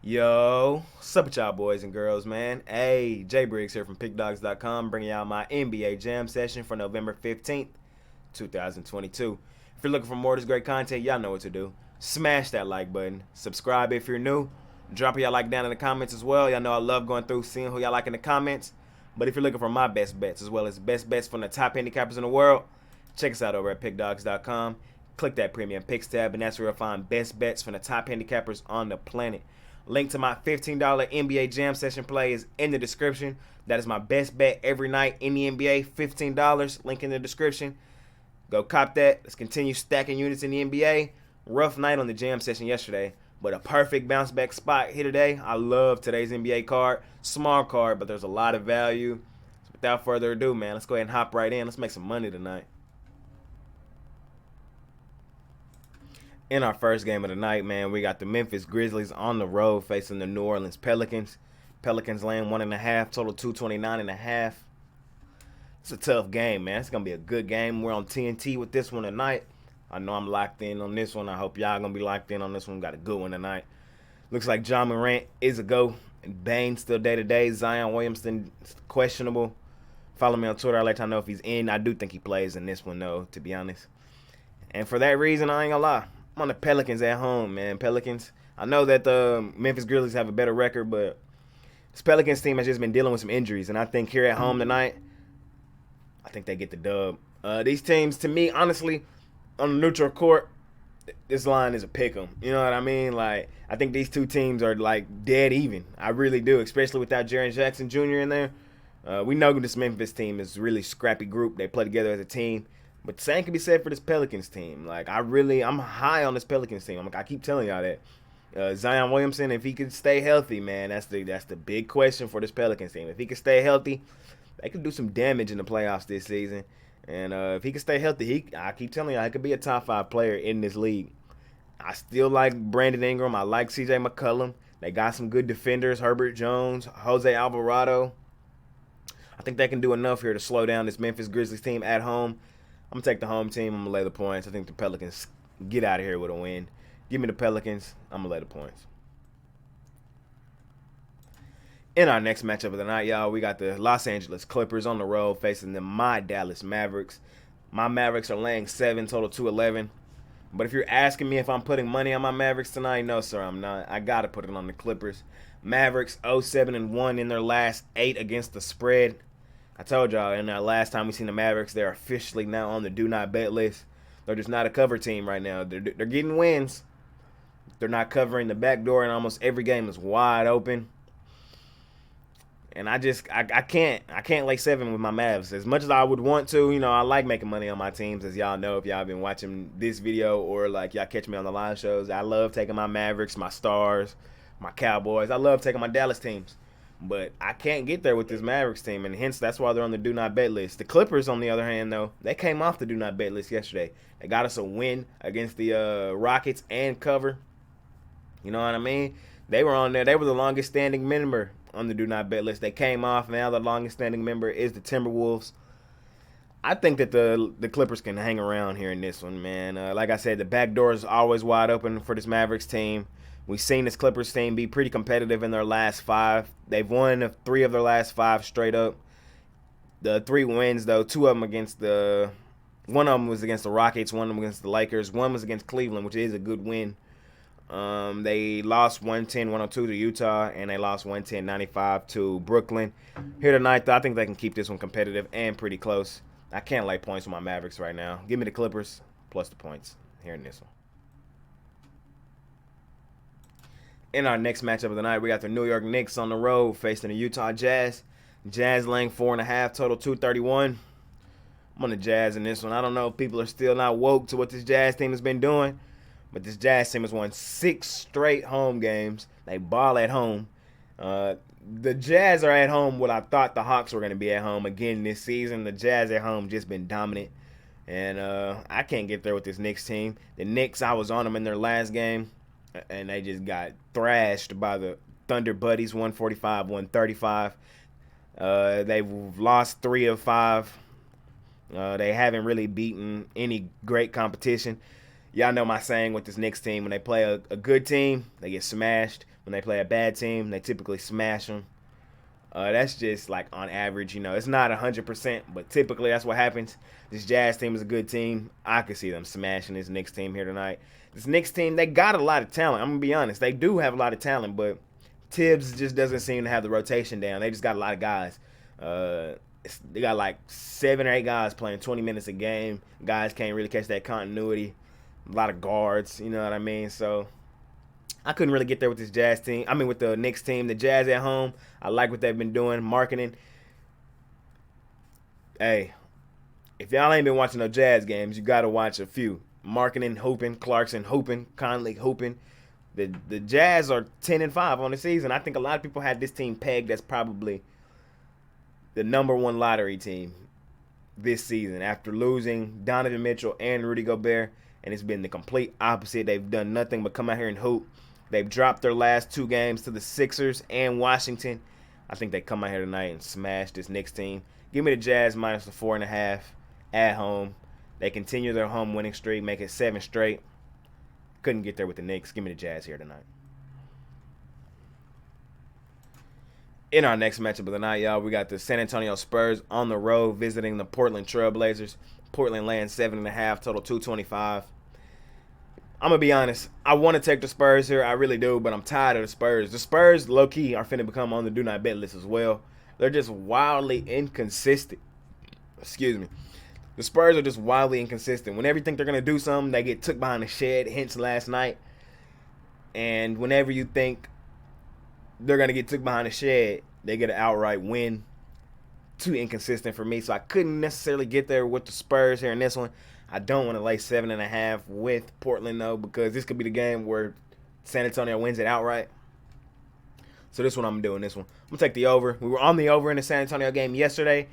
Yo, what's up with y'all boys and girls, man? Hey, Jay Briggs here from Pickdawgz.com, bringing y'all my NBA Jam session for November 15th, 2022. If you're looking for more of this great content, y'all know what to do. Smash that like button. Subscribe if you're new. Drop y'all like down in the comments as well. Y'all know I love going through, seeing who y'all like in the comments. But if you're looking for my best bets, as well as best bets from the top handicappers in the world, check us out over at Pickdawgz.com. Click that premium picks tab, and that's where you'll find best bets from the top handicappers on the planet. Link to my $15 NBA Jam Session play is in the description. That is my best bet every night in the NBA. $15. Link in the description. Go cop that. Let's continue stacking units in the NBA. Rough night on the Jam Session yesterday, but a perfect bounce back spot here today. I love today's NBA card. Small card, but there's a lot of value. So without further ado, man, let's go ahead and hop right in. Let's make some money tonight. In our first game of the night, man, we got the Memphis Grizzlies on the road facing the New Orleans Pelicans. Pelicans laying 1.5, total 229.5. It's a tough game, man. It's going to be a good game. We're on TNT with this one tonight. I know I'm locked in on this one. I hope y'all going to be locked in on this one. Got a good one tonight. Looks like John Morant is a go. And Bane still day-to-day. Zion Williamson questionable. Follow me on Twitter. I'll let y'all know if he's in. I do think he plays in this one, though, to be honest. And for that reason, I ain't going to lie. I'm on the Pelicans at home, man. Pelicans. I know that the Memphis Grizzlies have a better record, but this Pelicans team has just been dealing with some injuries. And I think here at home tonight, I think they get the dub. These teams, to me, honestly, on the neutral court, this line is a pick 'em. You know what I mean? Like, I think these two teams are, like, dead even. I really do, especially without Jaren Jackson Jr. in there. We know this Memphis team is a really scrappy group. They play together as a team. But the same can be said for this Pelicans team. Like, I'm high on this Pelicans team. I keep telling y'all that. Zion Williamson, if he can stay healthy, man, that's the big question for this Pelicans team. If he can stay healthy, they could do some damage in the playoffs this season. And if he can stay healthy, I keep telling y'all, he could be a top 5 player in this league. I still like Brandon Ingram. I like CJ McCollum. They got some good defenders, Herbert Jones, Jose Alvarado. I think they can do enough here to slow down this Memphis Grizzlies team at home. I'm going to take the home team. I'm going to lay the points. I think the Pelicans get out of here with a win. Give me the Pelicans. I'm going to lay the points. In our next matchup of the night, y'all, we got the Los Angeles Clippers on the road facing my Dallas Mavericks. My Mavericks are laying 7, total 211. But if you're asking me if I'm putting money on my Mavericks tonight, no, sir, I'm not. I got to put it on the Clippers. Mavericks 0-7-1 in their last 8 against the spread. I told y'all in that last time we seen the Mavericks, they're officially now on the do not bet list. They're just not a cover team right now. They're getting wins. They're not covering the back door, and almost every game is wide open. And I can't lay 7 with my Mavs. As much as I would want to, I like making money on my teams, as y'all know if y'all been watching this video or like y'all catch me on the live shows. I love taking my Mavericks, my Stars, my Cowboys. I love taking my Dallas teams. But I can't get there with this Mavericks team, and hence that's why they're on the do not bet list. The Clippers, on the other hand, though, they came off the do not bet list yesterday. They got us a win against the Rockets and cover. You know what I mean? They were on there. They were the longest standing member on the do not bet list. They came off. Now the longest standing member is the Timberwolves. I think that the Clippers can hang around here in this one, man. Like I said, the back door is always wide open for this Mavericks team. We've seen this Clippers team be pretty competitive in their last 5. They've won 3 of their last 5 straight up. The 3 wins, though, 2 of them one of them was against the Rockets, one of them against the Lakers, one was against Cleveland, which is a good win. They lost 110-102 to Utah, and they lost 110-95 to Brooklyn. Here tonight, though, I think they can keep this one competitive and pretty close. I can't lay points with my Mavericks right now. Give me the Clippers plus the points here in this one. In our next matchup of the night, we got the New York Knicks on the road facing the Utah Jazz. Jazz laying 4.5, total 231. I'm on the Jazz in this one. I don't know if people are still not woke to what this Jazz team has been doing, but this Jazz team has won 6 straight home games. They ball at home. The Jazz are at home what I thought the Hawks were going to be at home again this season. The Jazz at home just been dominant, and I can't get there with this Knicks team. The Knicks, I was on them in their last game, and they just got thrashed by the Thunder Buddies, 145-135. They've lost 3 of 5. They haven't really beaten any great competition. Y'all know my saying with this Knicks team, when they play a good team, they get smashed. When they play a bad team, they typically smash them. That's just like on average, it's not 100%, but typically that's what happens. This Jazz team is a good team. I could see them smashing this Knicks team here tonight. This Knicks team, they got a lot of talent. I'm going to be honest. They do have a lot of talent, but Tibbs just doesn't seem to have the rotation down. They just got a lot of guys. They got like 7 or 8 guys playing 20 minutes a game. Guys can't really catch that continuity. A lot of guards, you know what I mean? So I couldn't really get there with this Jazz team. I mean, with the Knicks team. The Jazz at home, I like what they've been doing, marketing. Hey, if y'all ain't been watching no Jazz games, you got to watch a few. Marketing, hooping, Clarkson, hooping, Conley, hooping. The Jazz are 10-5 on the season. I think a lot of people had this team pegged as probably the #1 lottery team this season after losing Donovan Mitchell and Rudy Gobert, and it's been the complete opposite. They've done nothing but come out here and hoop. They've dropped their last 2 games to the Sixers and Washington. I think they come out here tonight and smash this Knicks team. Give me the Jazz minus the 4.5 at home. They continue their home winning streak, make it 7 straight. Couldn't get there with the Knicks. Give me the Jazz here tonight. In our next matchup of the night, y'all, we got the San Antonio Spurs on the road visiting the Portland Trail Blazers. Portland laying 7.5, total 225. I'm going to be honest. I want to take the Spurs here. I really do, but I'm tired of the Spurs. The Spurs, low-key, are finna become on the do not bet list as well. They're just wildly inconsistent. Excuse me. The Spurs are just wildly inconsistent. Whenever you think they're going to do something, they get took behind the shed, hence last night. And whenever you think they're going to get took behind the shed, they get an outright win. Too inconsistent for me, so I couldn't necessarily get there with the Spurs here in this one. I don't want to lay 7.5 with Portland, though, because this could be the game where San Antonio wins it outright. So this one I'm doing this one. I'm going to take the over. We were on the over in the San Antonio game yesterday.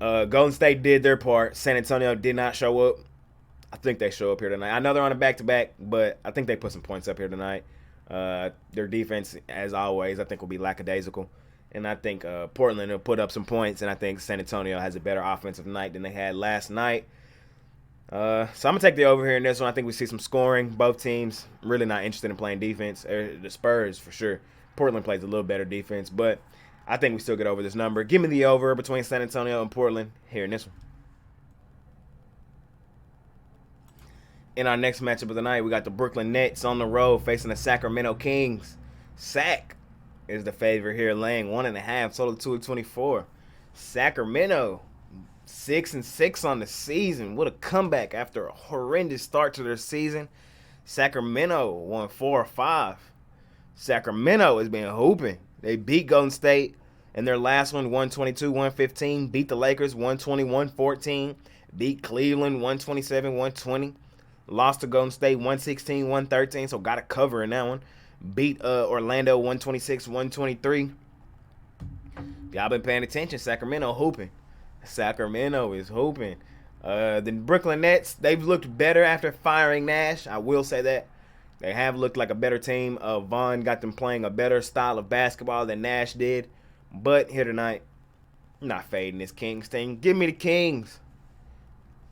Golden State did their part. San Antonio did not show up. I think they show up here tonight. I know they're on a back-to-back, but I think they put some points up here tonight. Their defense, as always, I think will be lackadaisical. And I think Portland will put up some points, and I think San Antonio has a better offensive night than they had last night. So I'm going to take the over here in this one. I think we see some scoring. Both teams really not interested in playing defense. The Spurs, for sure. Portland plays a little better defense, but I think we still get over this number. Give me the over between San Antonio and Portland here in this one. In our next matchup of the night, we got the Brooklyn Nets on the road facing the Sacramento Kings. Sac is the favorite here, laying 1.5, total 224. Sacramento, 6-6 on the season. What a comeback after a horrendous start to their season. Sacramento won 4 or 5. Sacramento has been hooping. They beat Golden State in their last one, 122-115. Beat the Lakers, 121-14. Beat Cleveland, 127-120. Lost to Golden State, 116-113, so got a cover in that one. Beat Orlando, 126-123. Y'all been paying attention. Sacramento hooping. Sacramento is hooping. The Brooklyn Nets, they've looked better after firing Nash. I will say that. They have looked like a better team. Vaughn got them playing a better style of basketball than Nash did. But here tonight, I'm not fading this Kings team. Give me the Kings.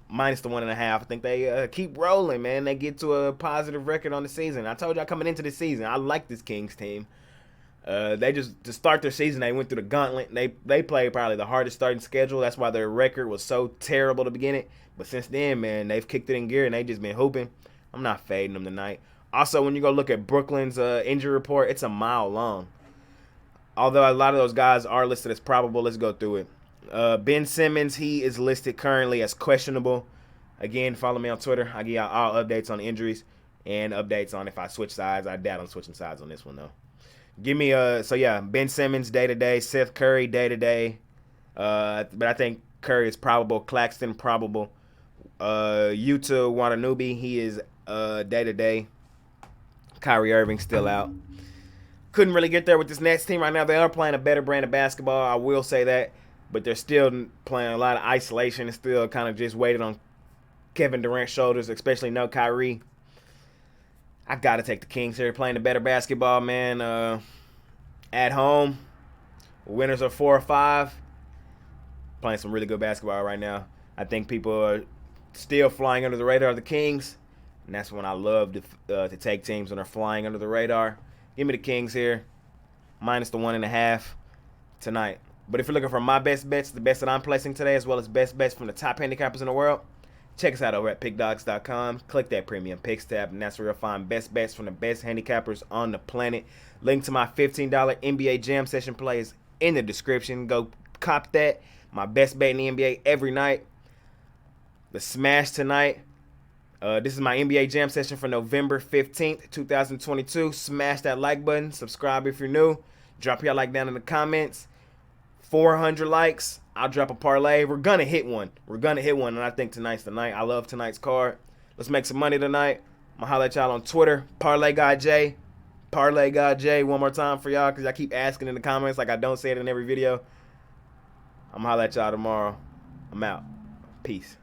Minus the 1.5. I think they keep rolling, man. They get to a positive record on the season. I told y'all coming into the season, I like this Kings team. They just, to start their season, they went through the gauntlet. They played probably the hardest starting schedule. That's why their record was so terrible to begin it. But since then, man, they've kicked it in gear and they just been hooping. I'm not fading them tonight. Also, when you go look at Brooklyn's injury report, it's a mile long. Although a lot of those guys are listed as probable, let's go through it. Ben Simmons, he is listed currently as questionable. Again, follow me on Twitter. I give y'all all updates on injuries and updates on if I switch sides. I doubt I'm switching sides on this one, though. Give me, Ben Simmons day-to-day, Seth Curry day-to-day. But I think Curry is probable, Claxton probable. Yuta Watanabe, he is day-to-day. Kyrie Irving still out. Couldn't really get there with this Nets team right now. They are playing a better brand of basketball, I will say that. But they're still playing a lot of isolation and still kind of just waiting on Kevin Durant's shoulders, especially no Kyrie. I got to take the Kings here, playing the better basketball, man. At home, winners are 4 or 5. Playing some really good basketball right now. I think people are still flying under the radar of the Kings. And that's when I love to take teams when they're flying under the radar. Give me the Kings here, minus the 1.5 tonight. But if you're looking for my best bets, the best that I'm placing today, as well as best bets from the top handicappers in the world, check us out over at pickdawgz.com. Click that premium picks tab, and that's where you'll find best bets from the best handicappers on the planet. Link to my $15 NBA Jam Session play is in the description. Go cop that. My best bet in the NBA every night. The smash tonight. This is my NBA Jam Session for November 15th, 2022. Smash that like button. Subscribe if you're new. Drop your like down in the comments. 400 likes, I'll drop a parlay. We're going to hit one. And I think tonight's the night. I love tonight's card. Let's make some money tonight. I'm going to holler at y'all on Twitter. Parlay God J. Parlay God J. One more time for y'all because I keep asking in the comments like I don't say it in every video. I'm going to holler at y'all tomorrow. I'm out. Peace.